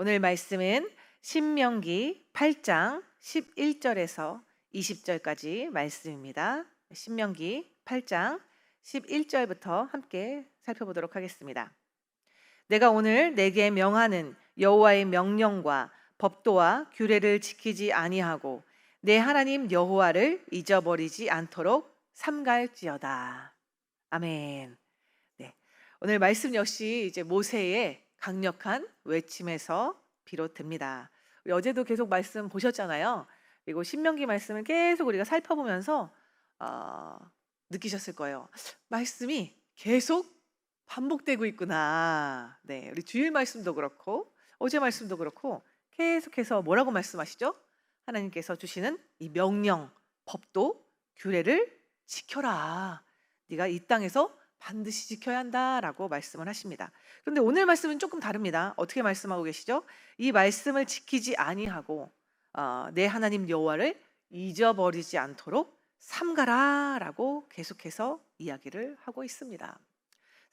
오늘 말씀은 신명기 8장 11절에서 20절까지 말씀입니다. 신명기 8장 11절부터 함께 살펴보도록 하겠습니다. 내가 오늘 내게 명하는 여호와의 명령과 법도와 규례를 지키지 아니하고 내 하나님 여호와를 잊어버리지 않도록 삼갈지어다. 아멘. 네. 오늘 말씀 역시 이제 모세의 강력한 외침에서 비롯됩니다. 우리 어제도 계속 말씀 보셨잖아요. 그리고 신명기 말씀을 계속 우리가 살펴보면서 느끼셨을 거예요. 말씀이 계속 반복되고 있구나. 네, 우리 주일 말씀도 그렇고 어제 말씀도 그렇고 계속해서 뭐라고 말씀하시죠? 하나님께서 주시는 이 명령, 법도, 규례를 지켜라. 네가 이 땅에서 반드시 지켜야 한다라고 말씀을 하십니다. 그런데 오늘 말씀은 조금 다릅니다. 어떻게 말씀하고 계시죠? 이 말씀을 지키지 아니하고 내 하나님 여호와를 잊어버리지 않도록 삼가라라고 계속해서 이야기를 하고 있습니다.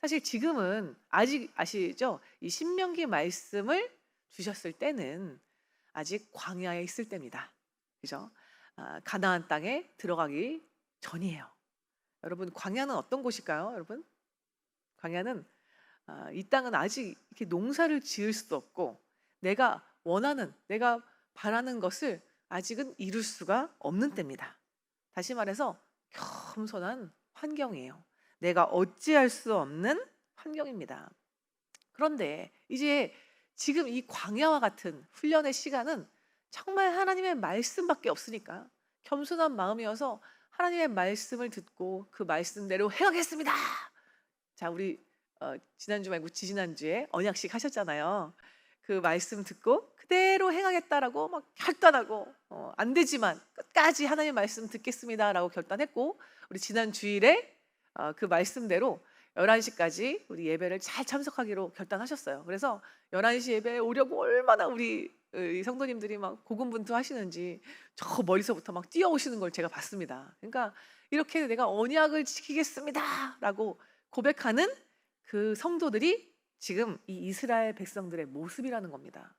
사실 지금은 아직 아시죠? 이 신명기 말씀을 주셨을 때는 아직 광야에 있을 때입니다. 그죠? 가나안 땅에 들어가기 전이에요. 여러분, 광야는 어떤 곳일까요? 여러분, 광야는 이 땅은 아직 이렇게 농사를 지을 수도 없고 내가 원하는, 내가 바라는 것을 아직은 이룰 수가 없는 때입니다. 다시 말해서 겸손한 환경이에요. 내가 어찌할 수 없는 환경입니다. 그런데 이제 지금 이 광야와 같은 훈련의 시간은 정말 하나님의 말씀밖에 없으니까 겸손한 마음이어서 하나님의 말씀을 듣고 그 말씀대로 행하겠습니다. 자, 우리 지난주 말고 지지난주에 언약식 하셨잖아요. 그 말씀 듣고 그대로 행하겠다라고 막 결단하고 안 되지만 끝까지 하나님의 말씀 듣겠습니다라고 결단했고, 우리 지난 주일에 그 말씀대로 11시까지 우리 예배를 잘 참석하기로 결단하셨어요. 그래서 11시 예배에 오려고 얼마나 우리 성도님들이 막 고군분투하시는지 저 멀리서부터 막 뛰어오시는 걸 제가 봤습니다. 그러니까 이렇게 내가 언약을 지키겠습니다라고 고백하는 그 성도들이 지금 이 이스라엘 백성들의 모습이라는 겁니다.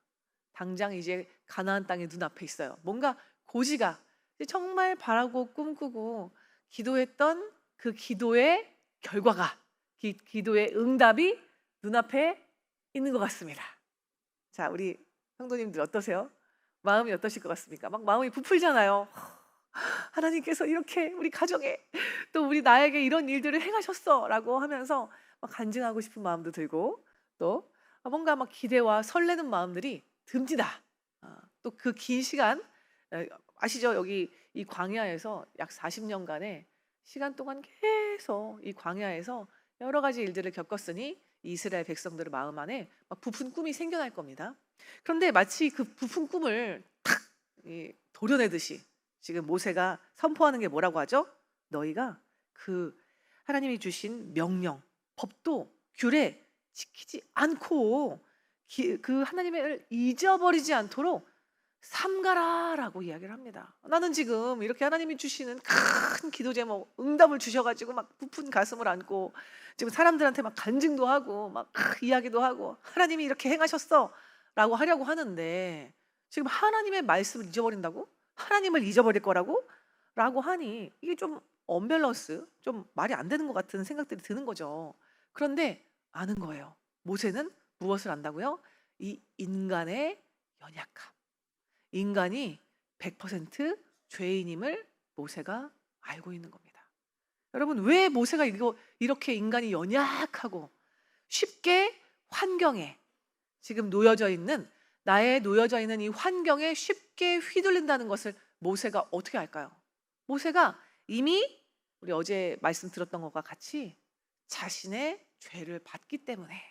당장 이제 가나안 땅의 눈앞에 있어요. 뭔가 고지가 정말 바라고 꿈꾸고 기도했던 그 기도의 결과가, 기도의 응답이 눈앞에 있는 것 같습니다. 자, 우리 성도님들 어떠세요? 마음이 어떠실 것 같습니까? 막 마음이 부풀잖아요. 하나님께서 이렇게 우리 가정에 또 우리 나에게 이런 일들을 행하셨어 라고 하면서 막 간증하고 싶은 마음도 들고, 또 뭔가 막 기대와 설레는 마음들이 듭니다. 또 그 긴 시간 아시죠? 여기 이 광야에서 약 40년간의 시간 동안 계속 이 광야에서 여러 가지 일들을 겪었으니 이스라엘 백성들의 마음 안에 막 부푼 꿈이 생겨날 겁니다. 그런데 마치 그 부푼 꿈을 탁 도려내듯이 지금 모세가 선포하는 게 뭐라고 하죠? 너희가 그 하나님이 주신 명령, 법도, 규례 지키지 않고 그 하나님을 잊어버리지 않도록 삼가라라고 이야기를 합니다. 나는 지금 이렇게 하나님이 주시는 큰 기도 제목 응답을 주셔가지고 막 부푼 가슴을 안고 지금 사람들한테 막 간증도 하고 막 이야기도 하고 하나님이 이렇게 행하셨어라고 하려고 하는데, 지금 하나님의 말씀을 잊어버린다고? 하나님을 잊어버릴 거라고? 라고 하니 이게 좀 언밸런스, 좀 말이 안 되는 것 같은 생각들이 드는 거죠. 그런데 아는 거예요. 모세는 무엇을 안다고요? 이 인간의 연약함, 인간이 100% 죄인임을 모세가 알고 있는 겁니다. 여러분, 왜 모세가 이렇게 인간이 연약하고 쉽게 환경에 지금 놓여져 있는, 나의 놓여져 있는 이 환경에 쉽게 휘둘린다는 것을 모세가 어떻게 알까요? 모세가 이미 우리 어제 말씀 들었던 것과 같이 자신의 죄를 받기 때문에,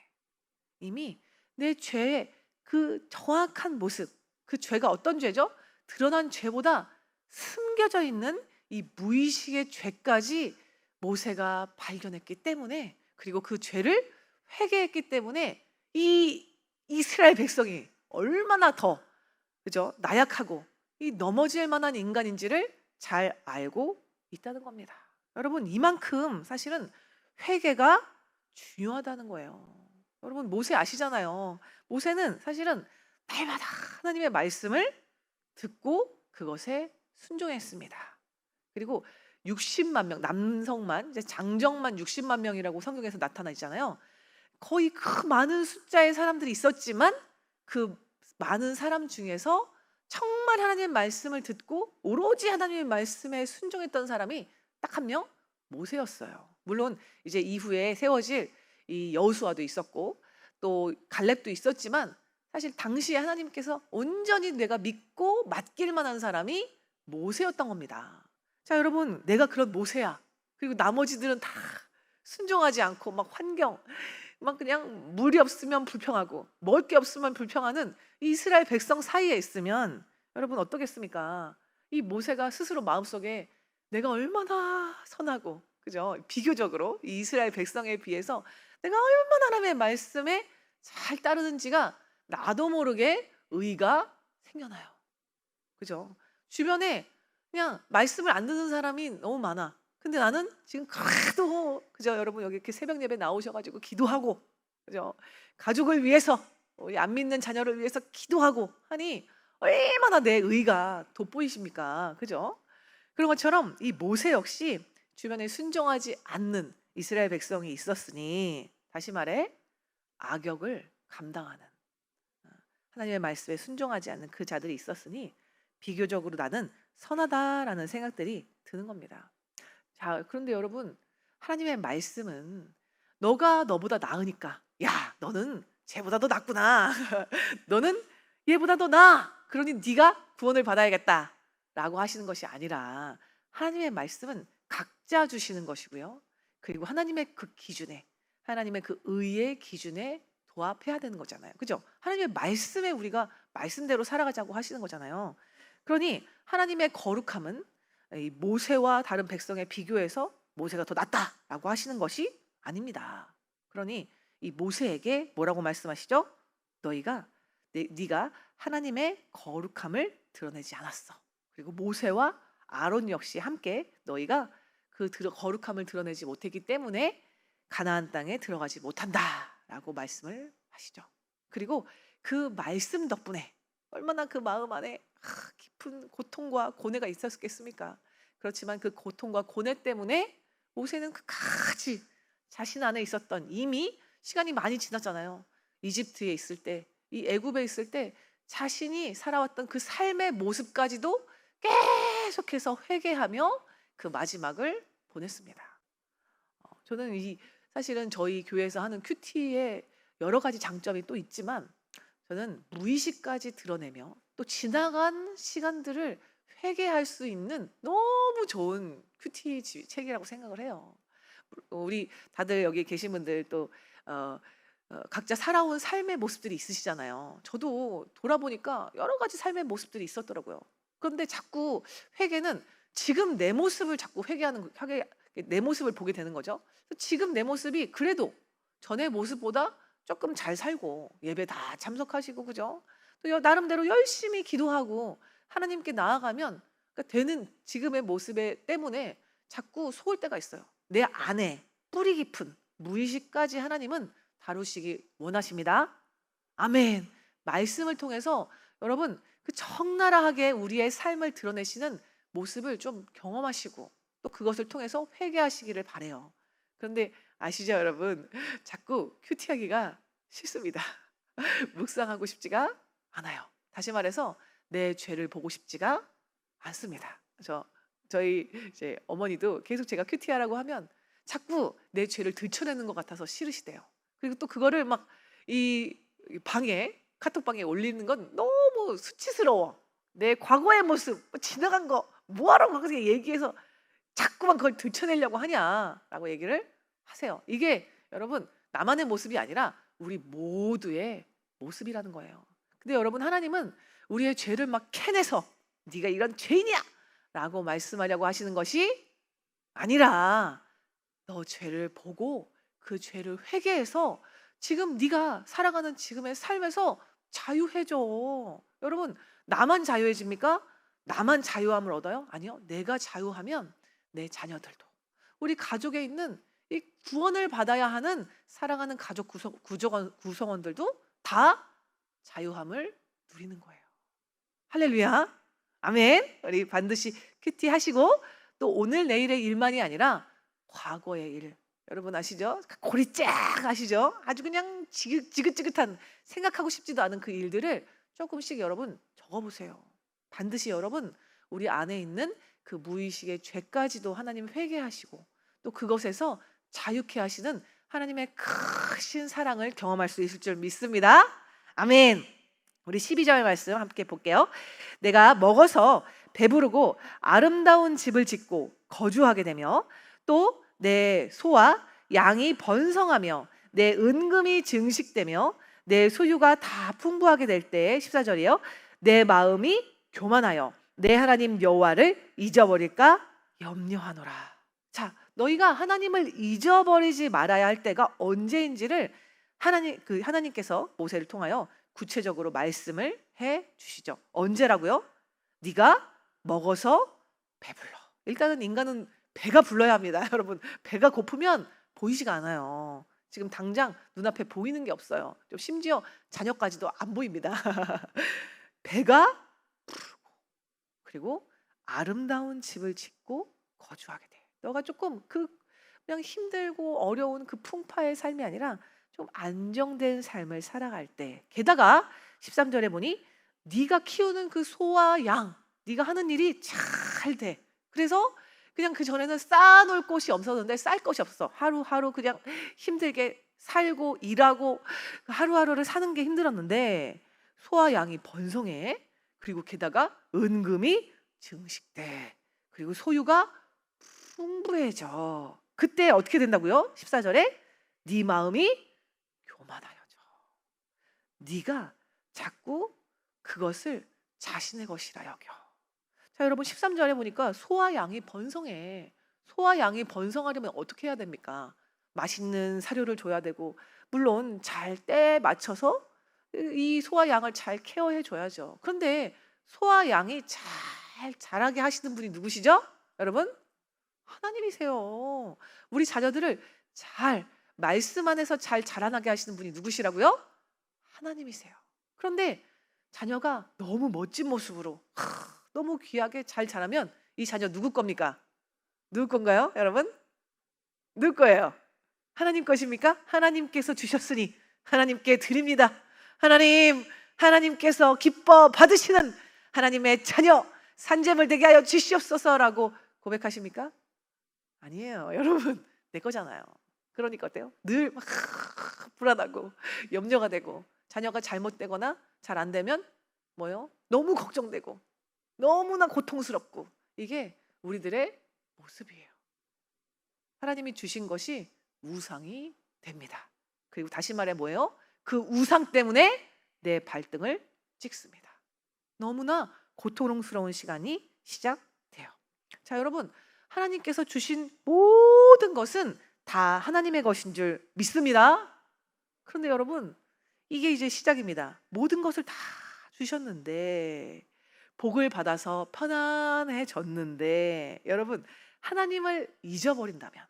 이미 내 죄의 그 정확한 모습, 그 죄가 어떤 죄죠? 드러난 죄보다 숨겨져 있는 이 무의식의 죄까지 모세가 발견했기 때문에, 그리고 그 죄를 회개했기 때문에 이 이스라엘 백성이 얼마나 더, 그죠? 나약하고 이 넘어질 만한 인간인지를 잘 알고 있다는 겁니다. 여러분, 이만큼 사실은 회개가 중요하다는 거예요. 여러분, 모세 아시잖아요. 모세는 사실은 날마다 하나님의 말씀을 듣고 그것에 순종했습니다. 그리고 60만 명, 남성만, 이제 장정만 60만 명이라고 성경에서 나타나 있잖아요. 거의 그 많은 숫자의 사람들이 있었지만 그 많은 사람 중에서 정말 하나님의 말씀을 듣고 오로지 하나님의 말씀에 순종했던 사람이 딱 한 명, 모세였어요. 물론 이제 이후에 세워질 이 여호수아도 있었고 또 갈렙도 있었지만 사실 당시에 하나님께서 온전히 내가 믿고 맡길 만한 사람이 모세였던 겁니다. 자, 여러분, 내가 그런 모세야. 그리고 나머지들은 다 순종하지 않고 막 환경, 막 그냥 물이 없으면 불평하고 먹을 게 없으면 불평하는 이 이스라엘 백성 사이에 있으면 여러분 어떻겠습니까? 이 모세가 스스로 마음속에 내가 얼마나 선하고, 그죠? 비교적으로 이 이스라엘 백성에 비해서 내가 얼마나 하나님의 말씀에 잘 따르는지가 나도 모르게 의가 생겨나요. 그죠? 주변에 그냥 말씀을 안 듣는 사람이 너무 많아. 근데 나는 지금 그래도, 그죠? 여러분 여기 이렇게 새벽 예배 나오셔가지고 기도하고, 그죠? 가족을 위해서, 우리 안 믿는 자녀를 위해서 기도하고 하니 얼마나 내 의가 돋보이십니까? 그죠? 그런 것처럼 이 모세 역시 주변에 순종하지 않는 이스라엘 백성이 있었으니, 다시 말해 악역을 감당하는, 하나님의 말씀에 순종하지 않는 그 자들이 있었으니 비교적으로 나는 선하다라는 생각들이 드는 겁니다. 자, 그런데 여러분, 하나님의 말씀은 너가 너보다 나으니까, 야, 너는 쟤보다 더 낫구나. 너는 얘보다 더 나아. 그러니 네가 구원을 받아야겠다라고 하시는 것이 아니라 하나님의 말씀은 각자 주시는 것이고요. 그리고 하나님의 그 기준에, 하나님의 그 의의 기준에 도합해야 되는 거잖아요. 그죠? 하나님의 말씀에 우리가 말씀대로 살아가자고 하시는 거잖아요. 그러니 하나님의 거룩함은 이 모세와 다른 백성에 비교해서 모세가 더 낫다라고 하시는 것이 아닙니다. 그러니 이 모세에게 뭐라고 말씀하시죠? 너희가 네가 하나님의 거룩함을 드러내지 않았어. 그리고 모세와 아론 역시 함께 너희가 그 거룩함을 드러내지 못했기 때문에 가나안 땅에 들어가지 못한다라고 말씀을 하시죠. 그리고 그 말씀 덕분에 얼마나 그 마음 안에 깊은 고통과 고뇌가 있었겠습니까? 그렇지만 그 고통과 고뇌 때문에 모세는 끝까지 자신 안에 있었던, 이미 시간이 많이 지났잖아요. 이집트에 있을 때, 이 애굽에 있을 때 자신이 살아왔던 그 삶의 모습까지도 계속해서 회개하며 그 마지막을 보냈습니다. 저는 사실은 저희 교회에서 하는 큐티에 여러 가지 장점이 또 있지만 저는 무의식까지 드러내며 또 지나간 시간들을 회개할 수 있는 너무 좋은 큐티 책이라고 생각을 해요. 우리 다들 여기 계신 분들 또 각자 살아온 삶의 모습들이 있으시잖아요. 저도 돌아보니까 여러 가지 삶의 모습들이 있었더라고요. 그런데 자꾸 회개는 지금 내 모습을 자꾸 내 모습을 보게 되는 거죠. 지금 내 모습이 그래도 전의 모습보다 조금 잘 살고 예배 다 참석하시고, 그죠? 또 나름대로 열심히 기도하고 하나님께 나아가면, 그러니까 되는 지금의 모습에 때문에 자꾸 속을 때가 있어요. 내 안에 뿌리 깊은 무의식까지 하나님은 다루시기 원하십니다. 아멘. 말씀을 통해서 여러분 그 적나라하게 우리의 삶을 드러내시는 모습을 좀 경험하시고 또 그것을 통해서 회개하시기를 바래요. 그런데 아시죠, 여러분? 자꾸 큐티하기가 싫습니다. 묵상하고 싶지가 않아요. 다시 말해서 내 죄를 보고 싶지가 않습니다. 저희 이제 어머니도 계속 제가 큐티하라고 하면 자꾸 내 죄를 들춰내는 것 같아서 싫으시대요. 그리고 또 그거를 막 이 방에, 카톡방에 올리는 건 너무 수치스러워. 내 과거의 모습, 지나간 거 뭐하러 그렇게 얘기해서 자꾸만 그걸 들춰내려고 하냐라고 얘기를 하세요. 이게 여러분 나만의 모습이 아니라 우리 모두의 모습이라는 거예요. 근데 여러분, 하나님은 우리의 죄를 막 캐내서 네가 이런 죄인이야 라고 말씀하려고 하시는 것이 아니라 너 죄를 보고 그 죄를 회개해서 지금 네가 살아가는 지금의 삶에서 자유해져. 여러분, 나만 자유해집니까? 나만 자유함을 얻어요? 아니요. 내가 자유하면 내 자녀들도, 우리 가족에 있는 이 구원을 받아야 하는 사랑하는 가족 구성원들도 다 자유함을 누리는 거예요. 할렐루야. 아멘. 우리 반드시 큐티 하시고 또 오늘 내일의 일만이 아니라 과거의 일. 여러분 아시죠? 골이 쫙 아시죠? 아주 그냥 지긋지긋한 생각하고 싶지도 않은 그 일들을 조금씩 여러분 적어보세요. 반드시 여러분 우리 안에 있는 그 무의식의 죄까지도 하나님 회개하시고 또 그것에서 자유케 하시는 하나님의 크신 사랑을 경험할 수 있을 줄 믿습니다. 아멘. 우리 12절 말씀 함께 볼게요. 내가 먹어서 배부르고 아름다운 집을 짓고 거주하게 되며 또 내 소와 양이 번성하며 내 은금이 증식되며 내 소유가 다 풍부하게 될 때 14절이요. 내 마음이 교만하여 내 하나님 여호와를 잊어버릴까 염려하노라. 자, 너희가 하나님을 잊어버리지 말아야 할 때가 언제인지를 하나님께서 모세를 통하여 구체적으로 말씀을 해 주시죠. 언제라고요? 네가 먹어서 배불러. 일단은 인간은 배가 불러야 합니다. 여러분, 배가 고프면 보이지가 않아요. 지금 당장 눈앞에 보이는 게 없어요. 좀 심지어 자녀까지도 안 보입니다. 배가 부르고 그리고 아름다운 집을 짓고 거주하게 돼. 너가 조금 그냥 힘들고 어려운 그 풍파의 삶이 아니라 좀 안정된 삶을 살아갈 때, 게다가 13절에 보니 네가 키우는 그 소와 양, 네가 하는 일이 잘 돼. 그래서 그냥 그 전에는 쌓아놓을 곳이 없었는데 쌀 것이 없어. 하루하루 그냥 힘들게 살고 일하고 하루하루를 사는 게 힘들었는데 소와 양이 번성해. 그리고 게다가 은금이 증식돼. 그리고 소유가 풍부해져. 그때 어떻게 된다고요? 14절에 네 마음이 교만하여져. 네가 자꾸 그것을 자신의 것이라 여겨. 자, 여러분 13절에 보니까 소와 양이 번성해. 소와 양이 번성하려면 어떻게 해야 됩니까? 맛있는 사료를 줘야 되고 물론 잘 때 맞춰서 이 소와 양을 잘 케어해 줘야죠. 그런데 소와 양이 잘 자라게 하시는 분이 누구시죠? 여러분? 하나님이세요. 우리 자녀들을 잘 말씀 안에서 잘 자라나게 하시는 분이 누구시라고요? 하나님이세요. 그런데 자녀가 너무 멋진 모습으로 너무 귀하게 잘 자라면 이 자녀 누구 겁니까? 누구 건가요, 여러분? 누구 거예요? 하나님 것입니까? 하나님께서 주셨으니 하나님께 드립니다. 하나님께서 기뻐 받으시는 하나님의 자녀 산재물 되게 하여 주시옵소서라고 고백하십니까? 아니에요. 여러분, 내 거잖아요. 그러니까 어때요? 늘 막 불안하고 염려가 되고 자녀가 잘못되거나 잘 안 되면 뭐요? 너무 걱정되고 너무나 고통스럽고 이게 우리들의 모습이에요. 하나님이 주신 것이 우상이 됩니다. 그리고 다시 말해 뭐예요? 그 우상 때문에 내 발등을 찍습니다. 너무나 고통스러운 시간이 시작돼요. 자, 여러분, 하나님께서 주신 모든 것은 다 하나님의 것인 줄 믿습니다. 그런데 여러분, 이게 이제 시작입니다. 모든 것을 다 주셨는데 복을 받아서 편안해졌는데 여러분, 하나님을 잊어버린다면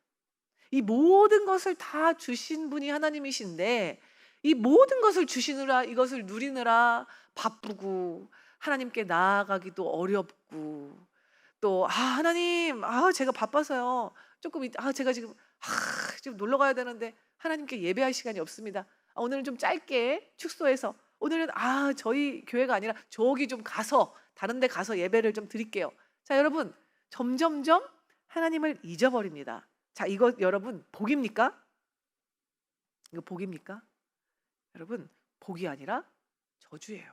이 모든 것을 다 주신 분이 하나님이신데 이 모든 것을 주시느라 이것을 누리느라 바쁘고 하나님께 나아가기도 어렵고 또 하나님 제가 바빠서요. 조금 제가 지금 놀러 가야 되는데 하나님께 예배할 시간이 없습니다. 오늘은 좀 짧게 축소해서 오늘은 저희 교회가 아니라 저기 좀 가서 다른 데 가서 예배를 좀 드릴게요. 자, 여러분, 점점점 하나님을 잊어버립니다. 자, 이거 여러분 복입니까? 이거 복입니까? 여러분, 복이 아니라 저주예요.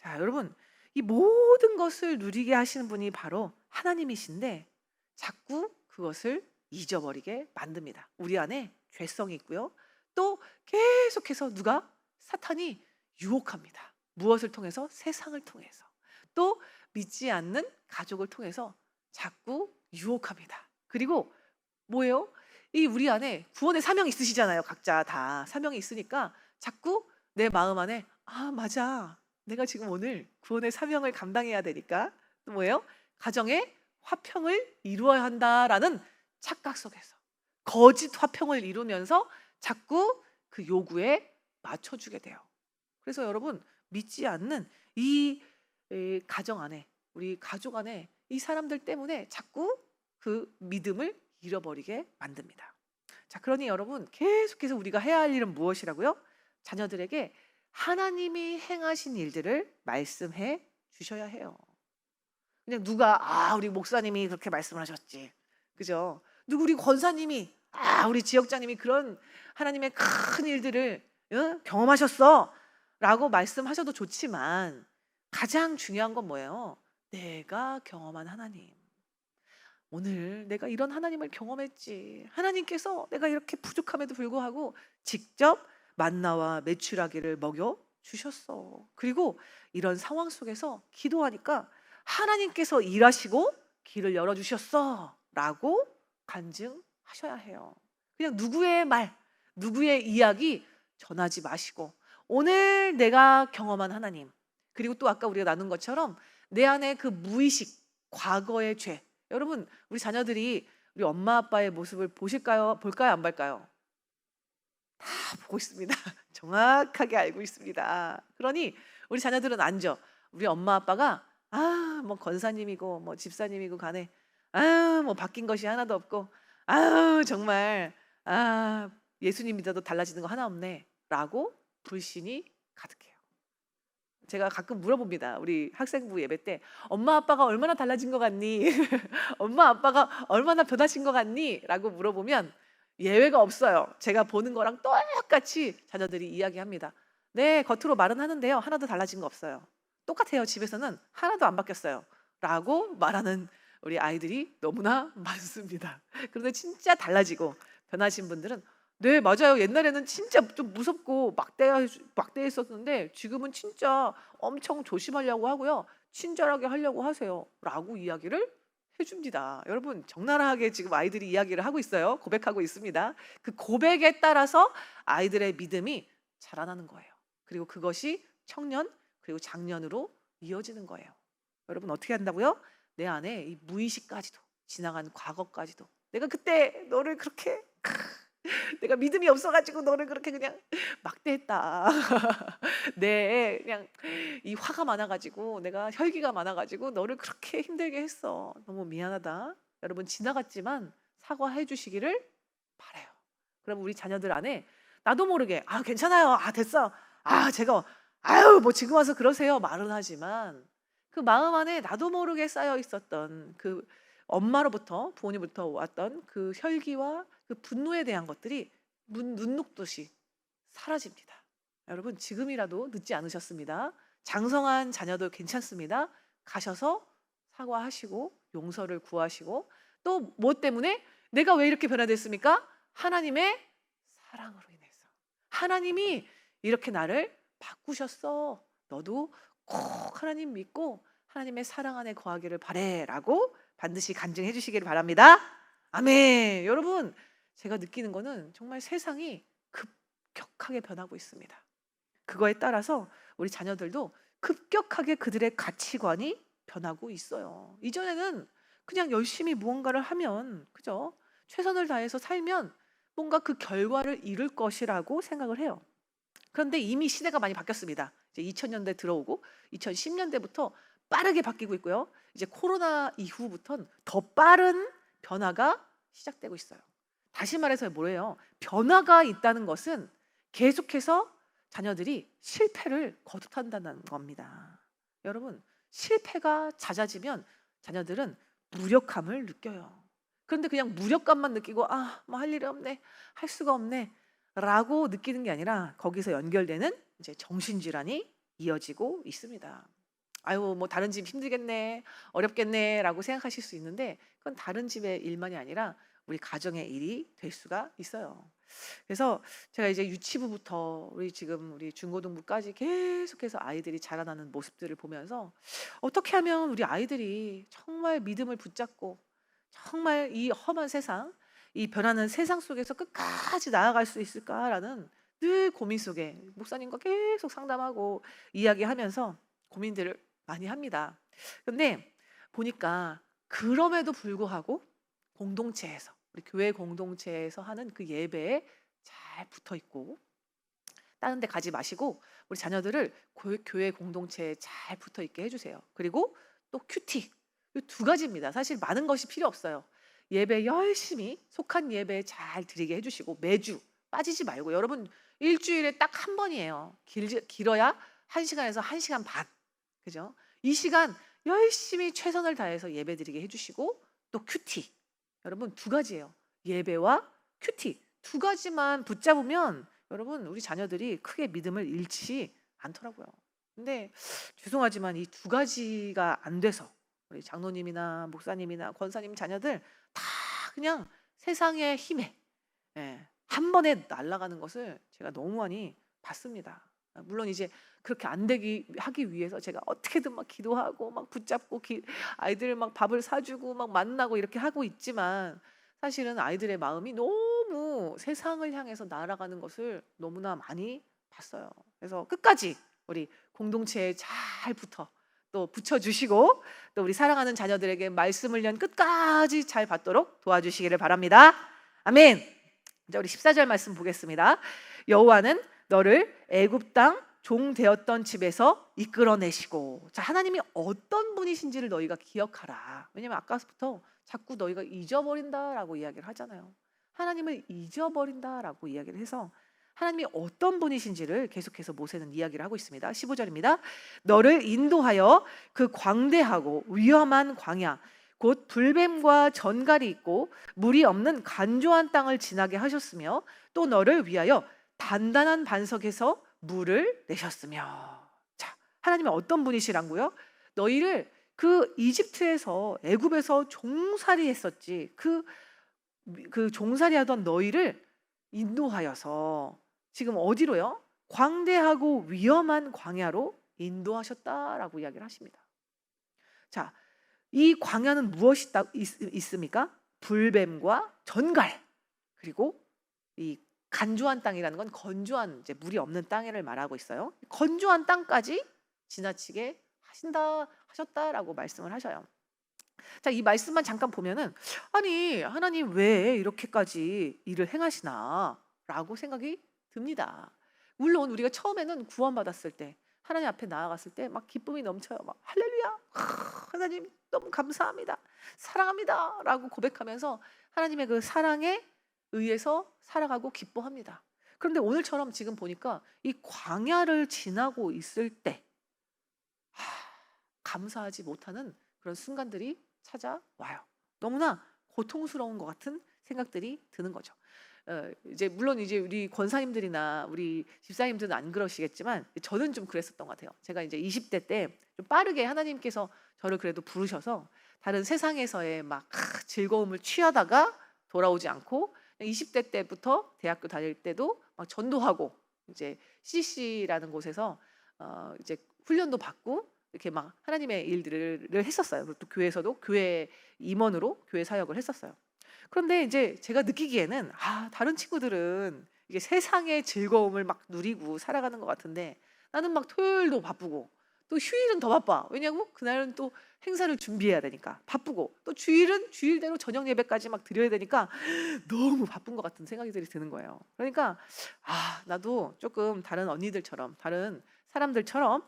자, 여러분, 이 모든 것을 누리게 하시는 분이 바로 하나님이신데 자꾸 그것을 잊어버리게 만듭니다. 우리 안에 죄성이 있고요. 또 계속해서 사탄이 유혹합니다. 무엇을 통해서? 세상을 통해서. 또 믿지 않는 가족을 통해서 자꾸 유혹합니다. 그리고 뭐예요? 이 우리 안에 구원의 사명이 있으시잖아요. 각자 다 사명이 있으니까 자꾸 내 마음 안에 맞아. 내가 지금 오늘 구원의 사명을 감당해야 되니까 또 뭐예요? 가정의 화평을 이루어야 한다라는 착각 속에서 거짓 화평을 이루면서 자꾸 그 요구에 맞춰주게 돼요. 그래서 여러분 믿지 않는 이 가정 안에, 우리 가족 안에 이 사람들 때문에 자꾸 그 믿음을 잃어버리게 만듭니다. 자, 그러니 여러분 계속해서 우리가 해야 할 일은 무엇이라고요? 자녀들에게 하나님이 행하신 일들을 말씀해 주셔야 해요. 그냥 누가 우리 목사님이 그렇게 말씀을 하셨지, 그죠? 누구 우리 권사님이 우리 지역장님이 그런 하나님의 큰 일들을 경험하셨어 라고 말씀하셔도 좋지만 가장 중요한 건 뭐예요? 내가 경험한 하나님. 오늘 내가 이런 하나님을 경험했지. 하나님께서 내가 이렇게 부족함에도 불구하고 직접 만나와 메추라기를 먹여 주셨어. 그리고 이런 상황 속에서 기도하니까 하나님께서 일하시고 길을 열어 주셨어 라고 간증하셔야 해요. 그냥 누구의 말, 누구의 이야기 전하지 마시고 오늘 내가 경험한 하나님, 그리고 또 아까 우리가 나눈 것처럼 내 안에 그 무의식, 과거의 죄. 여러분 우리 자녀들이 우리 엄마 아빠의 모습을 보실까요? 볼까요? 안 볼까요? 다 보고 있습니다. 정확하게 알고 있습니다. 그러니 우리 자녀들은 안죠. 우리 엄마 아빠가 뭐 권사님이고 뭐 집사님이고 간에 뭐 바뀐 것이 하나도 없고 정말 예수님 믿어도 달라지는 거 하나 없네 라고 불신이 가득해요. 제가 가끔 물어봅니다. 우리 학생부 예배 때 엄마 아빠가 얼마나 달라진 것 같니? 엄마 아빠가 얼마나 변하신 것 같니? 라고 물어보면 예외가 없어요. 제가 보는 거랑 똑같이 자녀들이 이야기합니다. 네, 겉으로 말은 하는데요. 하나도 달라진 거 없어요. 똑같아요. 집에서는 하나도 안 바뀌었어요. 라고 말하는 우리 아이들이 너무나 많습니다. 그런데 진짜 달라지고 변하신 분들은 네, 맞아요. 옛날에는 진짜 좀 무섭고 막대했었는데 지금은 진짜 엄청 조심하려고 하고요. 친절하게 하려고 하세요. 라고 이야기를 해줍니다. 여러분, 적나라하게 지금 아이들이 이야기를 하고 있어요. 고백하고 있습니다. 그 고백에 따라서 아이들의 믿음이 자라나는 거예요. 그리고 그것이 청년, 그리고 장년으로 이어지는 거예요. 여러분, 어떻게 한다고요? 내 안에 이 무의식까지도, 지나간 과거까지도 내가 그때 너를 그렇게 내가 믿음이 없어가지고 너를 그렇게 그냥 막대했다. 내 그냥 이 화가 많아가지고 내가 혈기가 많아가지고 너를 그렇게 힘들게 했어. 너무 미안하다. 여러분 지나갔지만 사과해 주시기를 바래요. 그럼 우리 자녀들 안에 나도 모르게 괜찮아요. 됐어. 제가 뭐 지금 와서 그러세요. 말은 하지만 그 마음 안에 나도 모르게 쌓여 있었던 그 엄마로부터 부모님부터 왔던 그 혈기와 그 분노에 대한 것들이 눈 녹듯이 사라집니다. 여러분 지금이라도 늦지 않으셨습니다. 장성한 자녀도 괜찮습니다. 가셔서 사과하시고 용서를 구하시고 또 뭐 때문에 내가 왜 이렇게 변화됐습니까? 하나님의 사랑으로 인해서. 하나님이 이렇게 나를 바꾸셨어. 너도 꼭 하나님 믿고 하나님의 사랑 안에 거하기를 바래라고 반드시 간증해 주시기를 바랍니다. 아멘. 여러분 제가 느끼는 거는 정말 세상이 급격하게 변하고 있습니다. 그거에 따라서 우리 자녀들도 급격하게 그들의 가치관이 변하고 있어요. 이전에는 그냥 열심히 무언가를 하면, 그죠? 최선을 다해서 살면 뭔가 그 결과를 이룰 것이라고 생각을 해요. 그런데 이미 시대가 많이 바뀌었습니다. 이제 2000년대 들어오고 2010년대부터 빠르게 바뀌고 있고요. 이제 코로나 이후부터는 더 빠른 변화가 시작되고 있어요. 다시 말해서 뭐예요? 변화가 있다는 것은 계속해서 자녀들이 실패를 거듭한다는 겁니다. 여러분, 실패가 잦아지면 자녀들은 무력감을 느껴요. 그런데 그냥 무력감만 느끼고 뭐 할 일이 없네, 할 수가 없네 라고 느끼는 게 아니라 거기서 연결되는 이제 정신질환이 이어지고 있습니다. 뭐 다른 집 힘들겠네, 어렵겠네 라고 생각하실 수 있는데 그건 다른 집의 일만이 아니라 우리 가정의 일이 될 수가 있어요. 그래서 제가 이제 유치부부터 우리 지금 우리 중고등부까지 계속해서 아이들이 자라나는 모습들을 보면서 어떻게 하면 우리 아이들이 정말 믿음을 붙잡고 정말 이 험한 세상, 이 변하는 세상 속에서 끝까지 나아갈 수 있을까라는 늘 고민 속에 목사님과 계속 상담하고 이야기하면서 고민들을 많이 합니다. 근데 보니까 그럼에도 불구하고 공동체에서 우리 교회 공동체에서 하는 그 예배에 잘 붙어 있고 다른 데 가지 마시고 우리 자녀들을 교회 공동체에 잘 붙어 있게 해주세요. 그리고 또 큐티. 이 두 가지입니다. 사실 많은 것이 필요 없어요. 예배 열심히 속한 예배에 잘 드리게 해주시고 매주 빠지지 말고 여러분 일주일에 딱 한 번이에요. 길어야 1시간에서 1시간 반. 그죠? 이 시간 열심히 최선을 다해서 예배 드리게 해주시고 또 큐티. 여러분 두 가지예요. 예배와 큐티. 두 가지만 붙잡으면 여러분 우리 자녀들이 크게 믿음을 잃지 않더라고요. 근데 죄송하지만 이 두 가지가 안 돼서 우리 장로님이나 목사님이나 권사님 자녀들 다 그냥 세상의 힘에 한 번에 날아가는 것을 제가 너무 많이 봤습니다. 물론 이제 그렇게 안 되기 하기 위해서 제가 어떻게든 막 기도하고 막 붙잡고 아이들 막 밥을 사주고 막 만나고 이렇게 하고 있지만 사실은 아이들의 마음이 너무 세상을 향해서 날아가는 것을 너무나 많이 봤어요. 그래서 끝까지 우리 공동체에 잘 또 붙여주시고 또 우리 사랑하는 자녀들에게 말씀을 연 끝까지 잘 받도록 도와주시기를 바랍니다. 아멘. 이제 우리 14절 말씀 보겠습니다. 여호와는 너를 애굽 땅 종 되었던 집에서 이끌어내시고. 자, 하나님이 어떤 분이신지를 너희가 기억하라. 왜냐면 아까부터 자꾸 너희가 잊어버린다라고 이야기를 하잖아요. 하나님을 잊어버린다라고 이야기를 해서 하나님이 어떤 분이신지를 계속해서 모세는 이야기를 하고 있습니다. 15절입니다. 너를 인도하여 그 광대하고 위험한 광야 곧 불뱀과 전갈이 있고 물이 없는 간조한 땅을 지나게 하셨으며 또 너를 위하여 단단한 반석에서 물을 내셨으며. 자, 하나님은 어떤 분이시라고요? 너희를 그 이집트에서 애굽에서 종살이 했었지. 그 종살이 하던 너희를 인도하여서 지금 어디로요? 광대하고 위험한 광야로 인도하셨다라고 이야기를 하십니다. 자, 이 광야는 무엇이 있습니까? 불뱀과 전갈, 그리고 이 간조한 땅이라는 건 건조한 이제 물이 없는 땅을 말하고 있어요. 건조한 땅까지 지나치게 하셨다라고 말씀을 하셔요. 자, 이 말씀만 잠깐 보면은 아니 하나님 왜 이렇게까지 일을 행하시나라고 생각이 듭니다. 물론 우리가 처음에는 구원받았을 때 하나님 앞에 나아갔을 때 막 기쁨이 넘쳐요. 막 할렐루야, 하나님 너무 감사합니다, 사랑합니다라고 고백하면서 하나님의 그 사랑에 의해서 살아가고 기뻐합니다. 그런데 오늘처럼 지금 보니까 이 광야를 지나고 있을 때 감사하지 못하는 그런 순간들이 찾아와요. 너무나 고통스러운 것 같은 생각들이 드는 거죠. 이제 물론 이제 우리 권사님들이나 우리 집사님들은 안 그러시겠지만 저는 좀 그랬었던 것 같아요. 제가 이제 20대 때 좀 빠르게 하나님께서 저를 그래도 부르셔서 다른 세상에서의 막 즐거움을 취하다가 돌아오지 않고 20대 때부터 대학교 다닐 때도 막 전도하고 이제 CC라는 곳에서 이제 훈련도 받고 이렇게 막 하나님의 일들을 했었어요. 그리고 또 교회에서도 교회 임원으로 교회 사역을 했었어요. 그런데 이제 제가 느끼기에는 다른 친구들은 이게 세상의 즐거움을 막 누리고 살아가는 것 같은데 나는 막 토요일도 바쁘고 또 휴일은 더 바빠. 왜냐고? 그날은 또 행사를 준비해야 되니까 바쁘고 또 주일은 주일대로 저녁 예배까지 막 드려야 되니까 너무 바쁜 것 같은 생각이 드는 거예요. 그러니까 나도 조금 다른 언니들처럼 다른 사람들처럼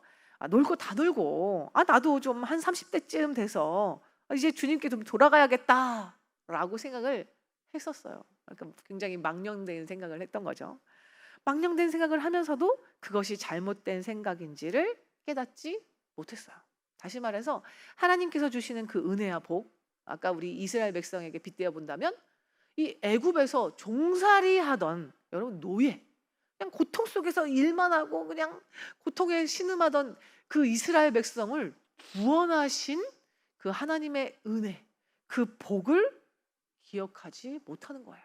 놀 거 다 놀고 나도 좀 한 30대쯤 돼서 이제 주님께 좀 돌아가야겠다라고 생각을 했었어요. 그러니까 굉장히 망령된 생각을 했던 거죠. 망령된 생각을 하면서도 그것이 잘못된 생각인지를 깨닫지 못했어요. 다시 말해서 하나님께서 주시는 그 은혜와 복, 아까 우리 이스라엘 백성에게 빗대어 본다면 이 애굽에서 종살이 하던 여러분 노예, 그냥 고통 속에서 일만 하고 그냥 고통에 신음하던 그 이스라엘 백성을 구원하신 그 하나님의 은혜, 그 복을 기억하지 못하는 거예요.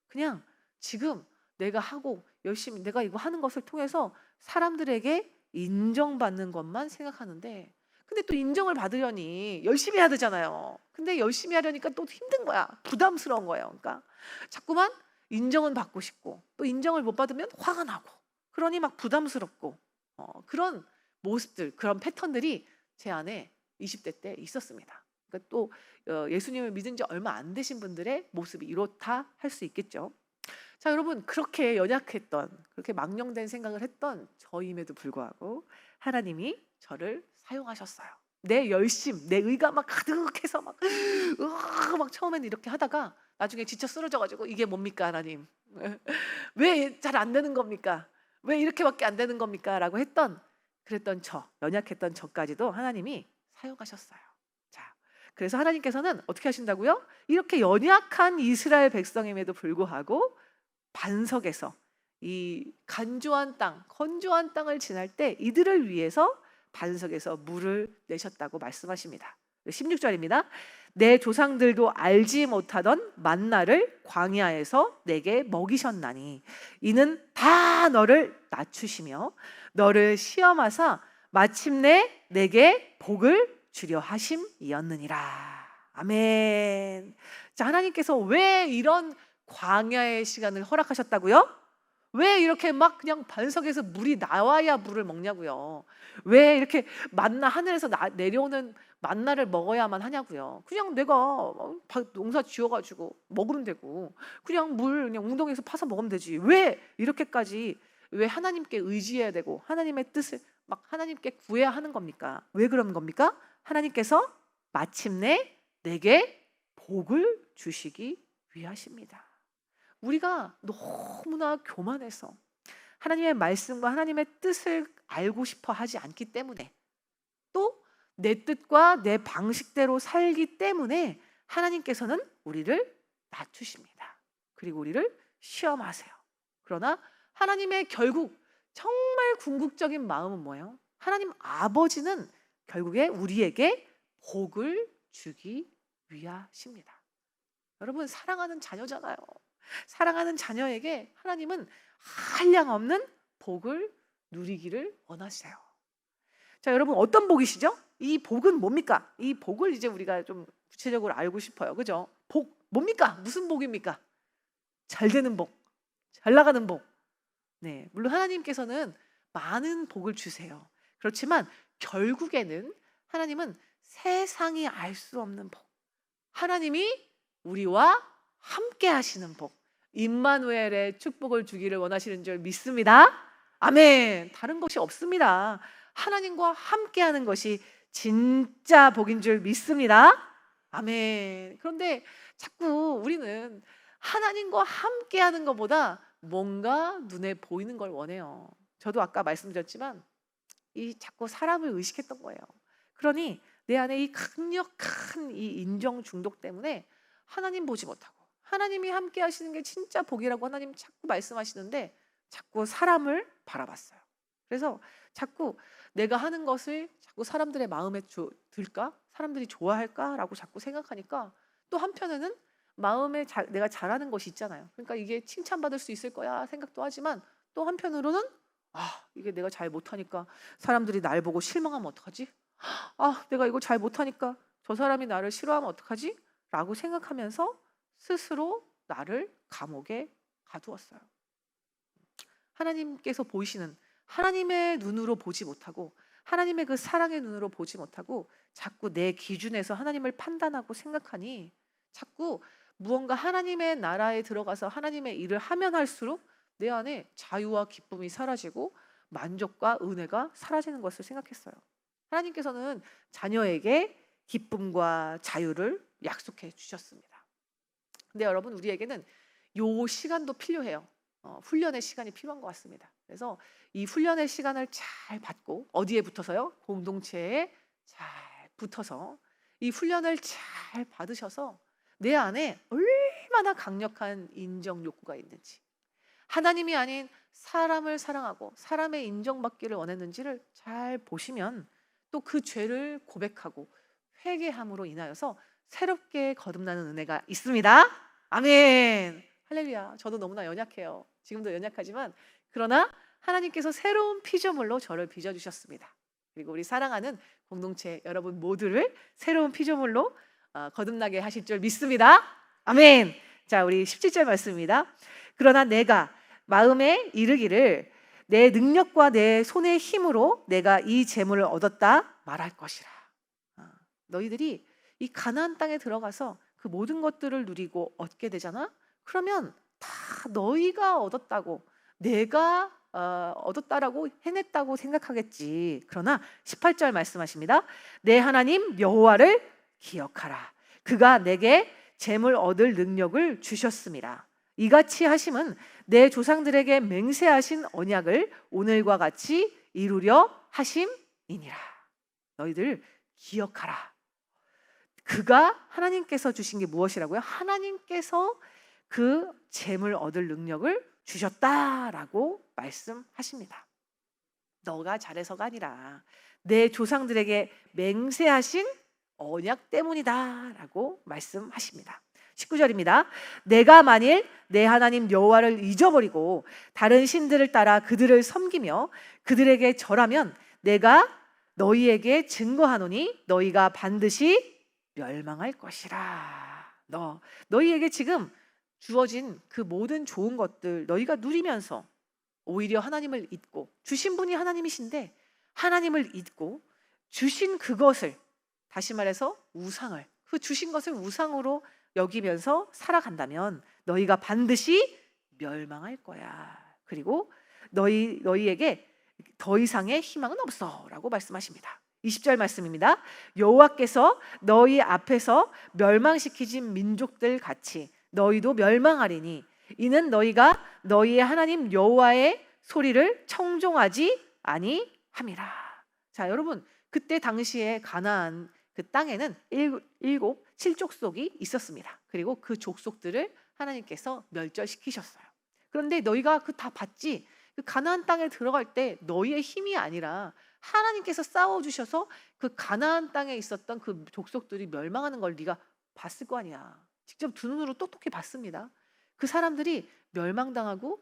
그냥 지금 내가 하고 열심히 내가 이거 하는 것을 통해서 사람들에게 인정받는 것만 생각하는데, 근데 또 인정을 받으려니 열심히 해야 되잖아요. 근데 열심히 하려니까 또 힘든 거야. 부담스러운 거예요. 그러니까 자꾸만 인정은 받고 싶고 또 인정을 못 받으면 화가 나고 그러니 막 부담스럽고 그런 모습들, 그런 패턴들이 제 안에 20대 때 있었습니다. 그러니까 또 예수님을 믿은 지 얼마 안 되신 분들의 모습이 이렇다 할 수 있겠죠. 자, 여러분, 그렇게 연약했던, 그렇게 망령된 생각을 했던 저임에도 불구하고 하나님이 저를 사용하셨어요. 내 열심, 내 의가 막 가득해서 막 처음에는 이렇게 하다가 나중에 지쳐 쓰러져가지고 이게 뭡니까, 하나님? 왜 잘 안 되는 겁니까? 왜 이렇게밖에 안 되는 겁니까? 라고 그랬던 연약했던 저까지도 하나님이 사용하셨어요. 자, 그래서 하나님께서는 어떻게 하신다고요? 이렇게 연약한 이스라엘 백성임에도 불구하고 반석에서 이 건조한 땅을 지날 때 이들을 위해서 반석에서 물을 내셨다고 말씀하십니다. 16절입니다. 내 조상들도 알지 못하던 만나를 광야에서 내게 먹이셨나니 이는 다 너를 낮추시며 너를 시험하사 마침내 내게 복을 주려 하심이었느니라. 아멘. 자, 하나님께서 왜 이런 광야의 시간을 허락하셨다고요? 왜 이렇게 막 그냥 반석에서 물이 나와야 물을 먹냐고요? 왜 이렇게 하늘에서 내려오는 만나를 먹어야만 하냐고요? 그냥 내가 농사 지어가지고 먹으면 되고 그냥 그냥 웅덩이에서 파서 먹으면 되지. 왜 이렇게까지 왜 하나님께 의지해야 되고 하나님의 뜻을 막 하나님께 구해야 하는 겁니까? 왜 그런 겁니까? 하나님께서 마침내 내게 복을 주시기 위하십니다. 우리가 너무나 교만해서 하나님의 말씀과 하나님의 뜻을 알고 싶어 하지 않기 때문에 또 내 뜻과 내 방식대로 살기 때문에 하나님께서는 우리를 낮추십니다. 그리고 우리를 시험하세요. 그러나 하나님의 결국 정말 궁극적인 마음은 뭐예요? 하나님 아버지는 결국에 우리에게 복을 주기 위하십니다. 여러분, 사랑하는 자녀잖아요. 사랑하는 자녀에게 하나님은 한량없는 복을 누리기를 원하세요. 자, 여러분, 어떤 복이시죠? 이 복은 뭡니까? 이 복을 이제 우리가 좀 구체적으로 알고 싶어요. 그죠? 복 뭡니까? 무슨 복입니까? 잘 되는 복, 잘 나가는 복. 네, 물론 하나님께서는 많은 복을 주세요. 그렇지만 결국에는 하나님은 세상이 알 수 없는 복, 하나님이 우리와 함께 하시는 복, 임마누엘의 축복을 주기를 원하시는 줄 믿습니다. 아멘. 다른 것이 없습니다. 하나님과 함께 하는 것이 진짜 복인 줄 믿습니다. 아멘. 그런데 자꾸 우리는 하나님과 함께 하는 것보다 뭔가 눈에 보이는 걸 원해요. 저도 아까 말씀드렸지만 자꾸 사람을 의식했던 거예요. 그러니 내 안에 이 강력한 이 인정 중독 때문에 하나님 보지 못하고 하나님이 함께 하시는 게 진짜 복이라고 하나님 자꾸 말씀하시는데 자꾸 사람을 바라봤어요. 그래서 자꾸 내가 하는 것을 자꾸 사람들의 마음에 들까? 사람들이 좋아할까라고 자꾸 생각하니까 또 한편에는 마음에 내가 잘하는 것이 있잖아요. 그러니까 이게 칭찬받을 수 있을 거야 생각도 하지만 또 한편으로는 이게 내가 잘 못하니까 사람들이 날 보고 실망하면 어떡하지? 내가 이거 잘 못하니까 저 사람이 나를 싫어하면 어떡하지? 라고 생각하면서 스스로 나를 감옥에 가두었어요. 하나님께서 보이시는 하나님의 눈으로 보지 못하고 하나님의 그 사랑의 눈으로 보지 못하고 자꾸 내 기준에서 하나님을 판단하고 생각하니 자꾸 무언가 하나님의 나라에 들어가서 하나님의 일을 하면 할수록 내 안에 자유와 기쁨이 사라지고 만족과 은혜가 사라지는 것을 생각했어요. 하나님께서는 자녀에게 기쁨과 자유를 약속해 주셨습니다. 근데 여러분, 우리에게는 요 시간도 필요해요. 훈련의 시간이 필요한 것 같습니다. 그래서 이 훈련의 시간을 잘 받고 어디에 붙어서요? 공동체에 잘 붙어서 이 훈련을 잘 받으셔서 내 안에 얼마나 강력한 인정 욕구가 있는지, 하나님이 아닌 사람을 사랑하고 사람의 인정받기를 원했는지를 잘 보시면 또 그 죄를 고백하고 회개함으로 인하여서 새롭게 거듭나는 은혜가 있습니다. 아멘. 할렐루야. 저도 너무나 연약해요. 지금도 연약하지만 그러나 하나님께서 새로운 피조물로 저를 빚어주셨습니다. 그리고 우리 사랑하는 공동체 여러분 모두를 새로운 피조물로 거듭나게 하실 줄 믿습니다. 아멘. 자, 우리 17절 말씀입니다. 그러나 내가 마음에 이르기를 내 능력과 내 손의 힘으로 내가 이 재물을 얻었다 말할 것이라. 너희들이 이 가나안 땅에 들어가서 그 모든 것들을 누리고 얻게 되잖아. 그러면 다 너희가 얻었다고, 내가 얻었다라고 해냈다고 생각하겠지. 그러나 18절 말씀하십니다. 내 하나님 여호와를 기억하라. 그가 내게 재물 얻을 능력을 주셨습니다. 이같이 하심은 내 조상들에게 맹세하신 언약을 오늘과 같이 이루려 하심이니라. 너희들 기억하라. 그가 하나님께서 주신 게 무엇이라고요? 하나님께서 그 재물 얻을 능력을 주셨다라고 말씀하십니다. 너가 잘해서가 아니라 내 조상들에게 맹세하신 언약 때문이다라고 말씀하십니다. 19절입니다. 내가 만일 내 하나님 여호와를 잊어버리고 다른 신들을 따라 그들을 섬기며 그들에게 절하면 내가 너희에게 증거하노니 너희가 반드시 멸망할 것이라. 너희에게 지금 주어진 그 모든 좋은 것들 너희가 누리면서 오히려 하나님을 잊고, 주신 분이 하나님이신데 하나님을 잊고 주신 그것을, 다시 말해서 우상을, 그 주신 것을 우상으로 여기면서 살아간다면 너희가 반드시 멸망할 거야. 그리고 너희에게 더 이상의 희망은 없어 라고 말씀하십니다. 20절 말씀입니다. 여호와께서 너희 앞에서 멸망시키신 민족들 같이 너희도 멸망하리니 이는 너희가 너희의 하나님 여호와의 소리를 청종하지 아니함이라. 자, 여러분, 그때 당시에 가나안 그 땅에는 일곱 7족속이 있었습니다. 그리고 그 족속들을 하나님께서 멸절시키셨어요. 그런데 너희가 그 다 봤지? 그 가나안 땅에 들어갈 때 너희의 힘이 아니라 하나님께서 싸워주셔서 그 가나안 땅에 있었던 그 족속들이 멸망하는 걸 네가 봤을 거 아니야. 직접 두 눈으로 똑똑히 봤습니다. 그 사람들이 멸망당하고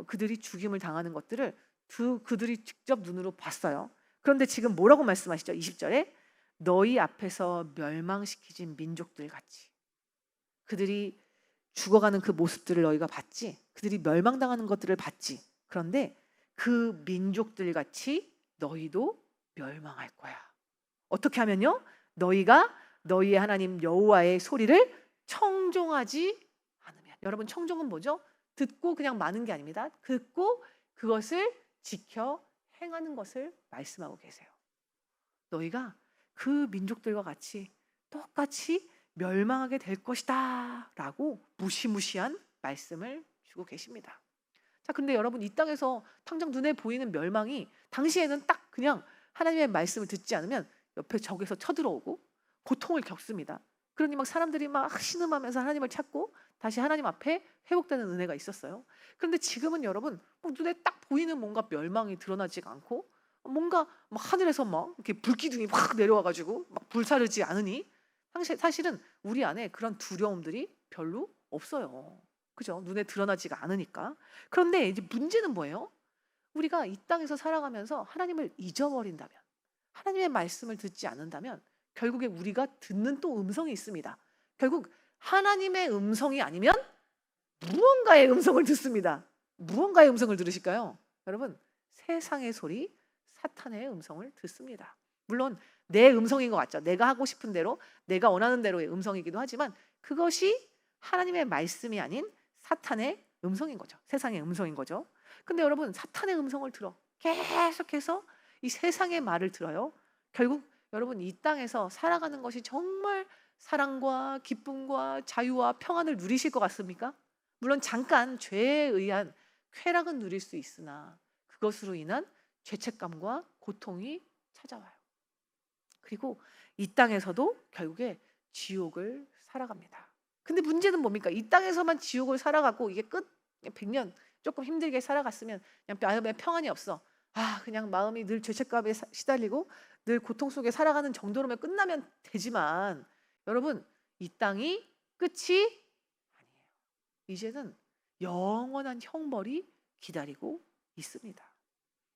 그들이 죽임을 당하는 것들을 그들이 직접 눈으로 봤어요. 그런데 지금 뭐라고 말씀하시죠? 20절에 너희 앞에서 멸망시키진 민족들 같이, 그들이 죽어가는 그 모습들을 너희가 봤지? 그들이 멸망당하는 것들을 봤지? 그런데 그 민족들 같이 너희도 멸망할 거야. 어떻게 하면요? 너희가 너희의 하나님 여호와의 소리를 청종하지 않으면. 여러분, 청종은 뭐죠? 듣고 그냥 마는 게 아닙니다. 듣고 그것을 지켜 행하는 것을 말씀하고 계세요. 너희가 그 민족들과 같이 똑같이 멸망하게 될 것이다 라고 무시무시한 말씀을 주고 계십니다. 자, 근데 여러분, 이 땅에서 당장 눈에 보이는 멸망이 당시에는 딱 그냥 하나님의 말씀을 듣지 않으면 옆에 적에서 쳐들어오고 고통을 겪습니다. 그러니 막 사람들이 막 신음하면서 하나님을 찾고 다시 하나님 앞에 회복되는 은혜가 있었어요. 그런데 지금은 여러분, 눈에 딱 보이는 뭔가 멸망이 드러나지가 않고 뭔가 막 하늘에서 막 이렇게 불기둥이 확 내려와가지고 막 불사르지 않으니 사실은 우리 안에 그런 두려움들이 별로 없어요. 그죠? 눈에 드러나지가 않으니까. 그런데 이제 문제는 뭐예요? 우리가 이 땅에서 살아가면서 하나님을 잊어버린다면, 하나님의 말씀을 듣지 않는다면 결국에 우리가 듣는 또 음성이 있습니다. 결국 하나님의 음성이 아니면 무언가의 음성을 듣습니다. 무언가의 음성을 들으실까요? 여러분, 세상의 소리, 사탄의 음성을 듣습니다. 물론 내 음성인 것 같죠. 내가 하고 싶은 대로, 내가 원하는 대로의 음성이기도 하지만 그것이 하나님의 말씀이 아닌 사탄의 음성인 거죠. 세상의 음성인 거죠. 근데 여러분, 사탄의 음성을 들어 계속해서 이 세상의 말을 들어요. 결국 여러분, 이 땅에서 살아가는 것이 정말 사랑과 기쁨과 자유와 평안을 누리실 것 같습니까? 물론 잠깐 죄에 의한 쾌락은 누릴 수 있으나 그것으로 인한 죄책감과 고통이 찾아와요. 그리고 이 땅에서도 결국에 지옥을 살아갑니다. 근데 문제는 뭡니까? 이 땅에서만 지옥을 살아가고 이게 100년 조금 힘들게 살아갔으면 그냥 마음에 평안이 없어. 그냥 마음이 늘 죄책감에 시달리고 늘 고통 속에 살아가는 정도로만 끝나면 되지만 여러분, 이 땅이 끝이 아니에요. 이제는 영원한 형벌이 기다리고 있습니다.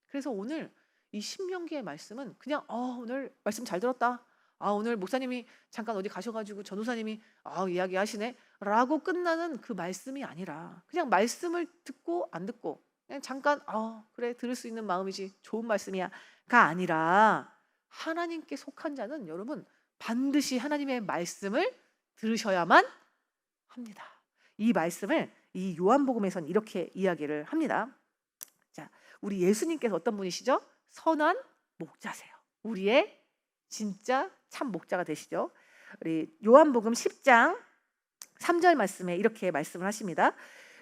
그래서 오늘 이 신명기의 말씀은 그냥 오늘 말씀 잘 들었다. 오늘 목사님이 잠깐 어디 가셔가지고 전도사님이 이야기하시네 라고 끝나는 그 말씀이 아니라 그냥 말씀을 듣고 안 듣고 그냥 잠깐 그래 들을 수 있는 마음이지 좋은 말씀이야 가 아니라 하나님께 속한 자는 여러분 반드시 하나님의 말씀을 들으셔야만 합니다. 이 말씀을 이 요한복음에서는 이렇게 이야기를 합니다. 자, 우리 예수님께서 어떤 분이시죠? 선한 목자세요. 우리의 진짜 참 목자가 되시죠. 우리 요한복음 10장 3절 말씀에 이렇게 말씀을 하십니다.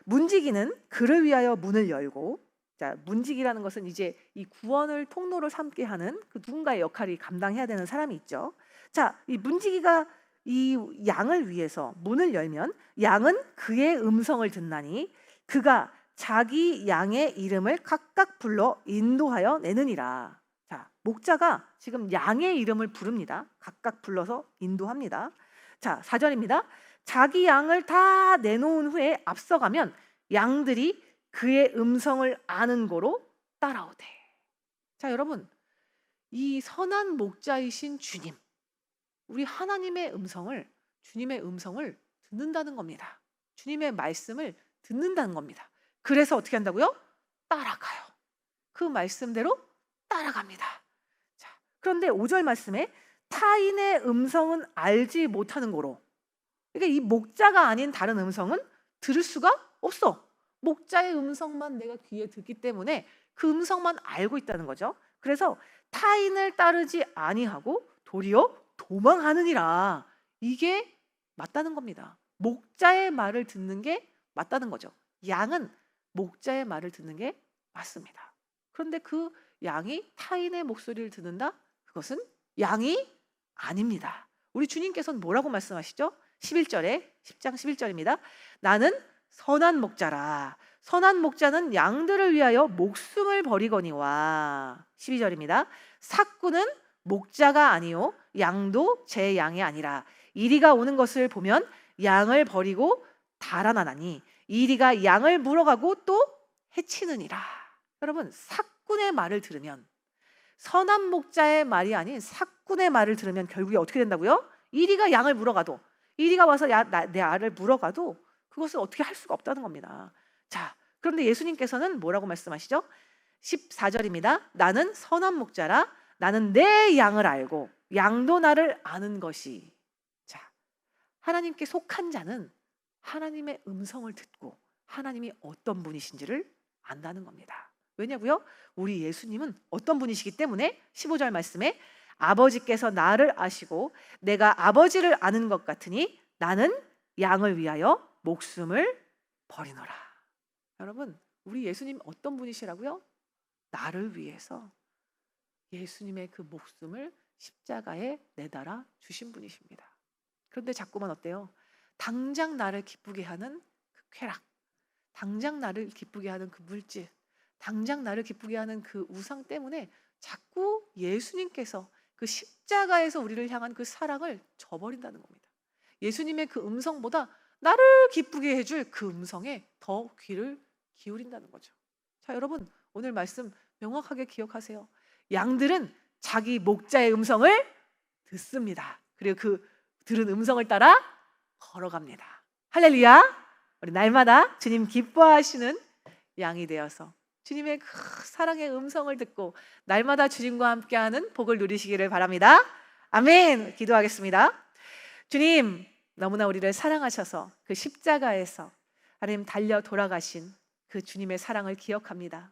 문지기는 그를 위하여 문을 열고, 자, 문지기라는 것은 이제 이 구원을 통로로 삼게 하는 그 누군가의 역할이 감당해야 되는 사람이 있죠. 자, 이 문지기가 이 양을 위해서 문을 열면 양은 그의 음성을 듣나니 그가 자기 양의 이름을 각각 불러 인도하여 내느니라. 자, 목자가 지금 양의 이름을 부릅니다. 각각 불러서 인도합니다. 자, 4절입니다. 자기 양을 다 내놓은 후에 앞서가면 양들이 그의 음성을 아는 고로 따라오되. 자, 여러분, 이 선한 목자이신 주님, 우리 하나님의 음성을, 주님의 음성을 듣는다는 겁니다. 주님의 말씀을 듣는다는 겁니다. 그래서 어떻게 한다고요? 따라가요. 그 말씀대로 따라갑니다. 자, 그런데 5절 말씀에 타인의 음성은 알지 못하는 고로, 그러니까 이 목자가 아닌 다른 음성은 들을 수가 없어. 목자의 음성만 내가 귀에 듣기 때문에 그 음성만 알고 있다는 거죠. 그래서 타인을 따르지 아니하고 도리어 도망하느니라. 이게 맞다는 겁니다. 목자의 말을 듣는 게 맞다는 거죠. 양은 목자의 말을 듣는 게 맞습니다. 그런데 그 양이 타인의 목소리를 듣는다? 그것은 양이 아닙니다. 우리 주님께서는 뭐라고 말씀하시죠? 11절에 10장 11절입니다. 나는 선한 목자라. 선한 목자는 양들을 위하여 목숨을 버리거니와. 12절입니다. 삭구는 목자가 아니요 양도 제 양이 아니라 이리가 오는 것을 보면 양을 버리고 달아나나니 이리가 양을 물어가고 또 해치느니라. 여러분, 삭군의 말을 들으면, 선한 목자의 말이 아닌 삭군의 말을 들으면 결국에 어떻게 된다고요? 이리가 양을 물어가도, 이리가 와서 내 알을 물어가도 그것을 어떻게 할 수가 없다는 겁니다. 자, 그런데 예수님께서는 뭐라고 말씀하시죠? 14절입니다. 나는 선한 목자라. 나는 내 양을 알고 양도 나를 아는 것이. 자, 하나님께 속한 자는 하나님의 음성을 듣고 하나님이 어떤 분이신지를 안다는 겁니다. 왜냐고요? 우리 예수님은 어떤 분이시기 때문에 15절 말씀에 아버지께서 나를 아시고 내가 아버지를 아는 것 같으니 나는 양을 위하여 목숨을 버리노라. 여러분, 우리 예수님 어떤 분이시라고요? 나를 위해서 예수님의 그 목숨을 십자가에 내달아 주신 분이십니다. 그런데 자꾸만 어때요? 당장 나를 기쁘게 하는 그 쾌락, 당장 나를 기쁘게 하는 그 물질, 당장 나를 기쁘게 하는 그 우상 때문에 자꾸 예수님께서 그 십자가에서 우리를 향한 그 사랑을 저버린다는 겁니다. 예수님의 그 음성보다 나를 기쁘게 해줄 그 음성에 더 귀를 기울인다는 거죠. 자, 여러분, 오늘 말씀 명확하게 기억하세요. 양들은 자기 목자의 음성을 듣습니다. 그리고 그 들은 음성을 따라 걸어갑니다. 할렐루야! 우리 날마다 주님 기뻐하시는 양이 되어서 주님의 그 사랑의 음성을 듣고 날마다 주님과 함께하는 복을 누리시기를 바랍니다. 아멘. 기도하겠습니다. 주님, 너무나 우리를 사랑하셔서 그 십자가에서 하나님 달려 돌아가신 그 주님의 사랑을 기억합니다.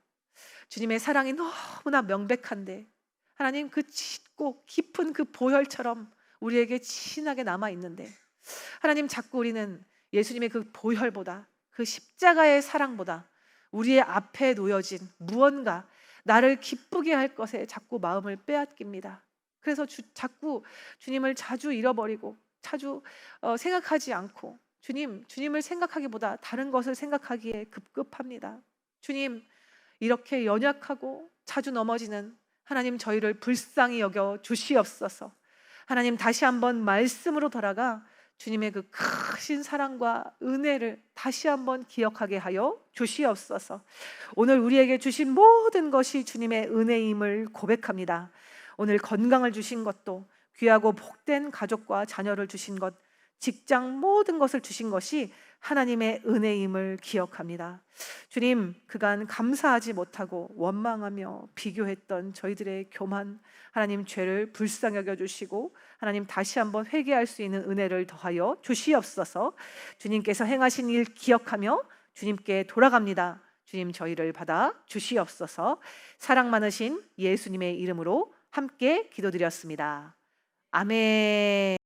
주님의 사랑이 너무나 명백한데 하나님 그 짙고 깊은 그 보혈처럼 우리에게 진하게 남아있는데 하나님, 자꾸 우리는 예수님의 그 보혈보다, 그 십자가의 사랑보다 우리의 앞에 놓여진 무언가 나를 기쁘게 할 것에 자꾸 마음을 빼앗깁니다. 그래서 자꾸 주님을 자주 잃어버리고 자주 생각하지 않고 주님을 생각하기보다 다른 것을 생각하기에 급급합니다. 주님, 이렇게 연약하고 자주 넘어지는 하나님, 저희를 불쌍히 여겨 주시옵소서. 하나님, 다시 한번 말씀으로 돌아가 주님의 그 크신 사랑과 은혜를 다시 한번 기억하게 하여 주시옵소서. 오늘 우리에게 주신 모든 것이 주님의 은혜임을 고백합니다. 오늘 건강을 주신 것도, 귀하고 복된 가족과 자녀를 주신 것, 직장 모든 것을 주신 것이 하나님의 은혜임을 기억합니다. 주님, 그간 감사하지 못하고 원망하며 비교했던 저희들의 교만, 하나님 죄를 불쌍히 여겨주시고 하나님 다시 한번 회개할 수 있는 은혜를 더하여 주시옵소서. 주님께서 행하신 일 기억하며 주님께 돌아갑니다. 주님 저희를 받아 주시옵소서. 사랑 많으신 예수님의 이름으로 함께 기도드렸습니다. 아멘.